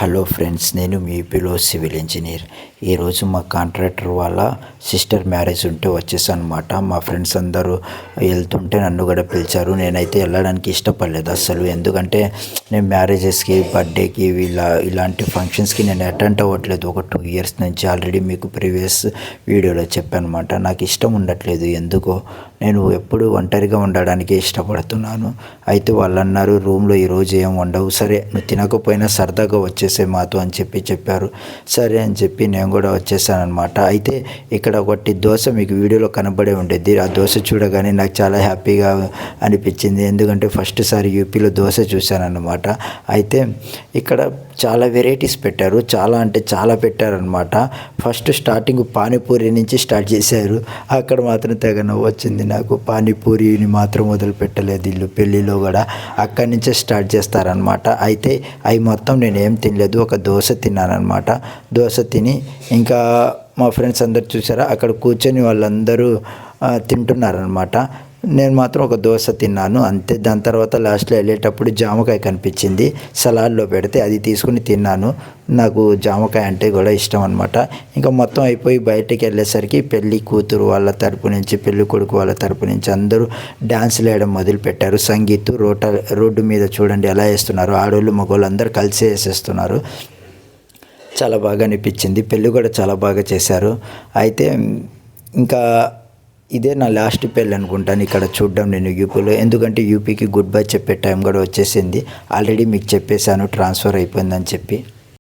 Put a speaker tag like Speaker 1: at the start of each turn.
Speaker 1: Hello friends, నేను మీ పిలో civil engineer. ఈరోజు మా కాంట్రాక్టర్ వాళ్ళ సిస్టర్ మ్యారేజ్ ఉంటే వచ్చేసాను అనమాట. మా ఫ్రెండ్స్ అందరూ వెళ్తుంటే నన్ను కూడా పిలిచారు. నేనైతే వెళ్ళడానికి ఇష్టపడలేదు అస్సలు. ఎందుకంటే నేను మ్యారేజెస్కి, బర్త్డేకి, ఇలాంటి ఫంక్షన్స్కి నేను అటెండ్ అవ్వట్లేదు. ఒక 2 ఇయర్స్ నుంచి ఆల్రెడీ మీకు ప్రీవియస్ వీడియోలో చెప్పాను అనమాట. నాకు ఇష్టం ఉండట్లేదు ఎందుకో. నేను ఎప్పుడు ఒంటరిగా ఉండడానికి ఇష్టపడుతున్నాను. అయితే వాళ్ళు అన్నారు, రూమ్లో ఈరోజు ఏం ఉండవు, సరే నువ్వు తినకపోయినా సరదాగా వచ్చేసే మాతో అని చెప్పారు. సరే అని చెప్పి నేను కూడా వచ్చేసాను అనమాట. అయితే ఇక్కడ ఒకటి దోశ మీకు వీడియోలో కనబడే ఉండేది. ఆ దోశ చూడగానే నాకు చాలా హ్యాపీగా అనిపించింది. ఎందుకంటే ఫస్ట్ సారి యూపీలో దోశ చూశాను అన్నమాట. అయితే ఇక్కడ చాలా వెరైటీస్ పెట్టారు. చాలా అంటే చాలా పెట్టారనమాట. ఫస్ట్ స్టార్టింగ్ పానీపూరి నుంచి స్టార్ట్ చేశారు. అక్కడ మాత్రం తెగ నవ్వు వచ్చింది నాకు. పానీపూరిని మాత్రం వదిలిపెట్టలేదు వీళ్ళు పెళ్ళిలో కూడా. అక్కడి నుంచే స్టార్ట్ చేస్తారనమాట. అయితే అవి మొత్తం నేను ఏం తినలేదు, ఒక దోశ తిన్నానమాట. దోశ తిని ఇంకా మా ఫ్రెండ్స్ అందరు చూసారా, అక్కడ కూర్చొని వాళ్ళందరూ తింటున్నారనమాట. నేను మాత్రం ఒక దోశ తిన్నాను అంతే. దాని తర్వాత లాస్ట్లో వెళ్ళేటప్పుడు జామకాయ కనిపించింది, సలాడ్లో పెడితే అది తీసుకుని తిన్నాను. నాకు జామకాయ అంటే కూడా ఇష్టం అనమాట. ఇంకా మొత్తం అయిపోయి బయటికి వెళ్ళేసరికి పెళ్లి కూతురు వాళ్ళ తరపు నుంచి, పెళ్లి కొడుకు వాళ్ళ తరపు నుంచి అందరూ డ్యాన్సులు వేయడం మొదలుపెట్టారు. సంగీత్ రోడ్డు మీద చూడండి ఎలా వేస్తున్నారు. ఆడవాళ్ళు మగవాళ్ళు అందరూ కలిసి వేసేస్తున్నారు. చాలా బాగా అనిపించింది. పెళ్ళి కూడా చాలా బాగా చేశారు. అయితే ఇంకా ఇదే నా లాస్ట్ పెళ్ళి అనుకుంటాను ఇక్కడ చూడడం నేను యూపీలో. ఎందుకంటే యూపీకి గుడ్ బై చెప్పే టైం కూడా వచ్చేసింది. ఆల్రెడీ మీకు చెప్పేశాను ట్రాన్స్ఫర్ అయిపోయిందని చెప్పి.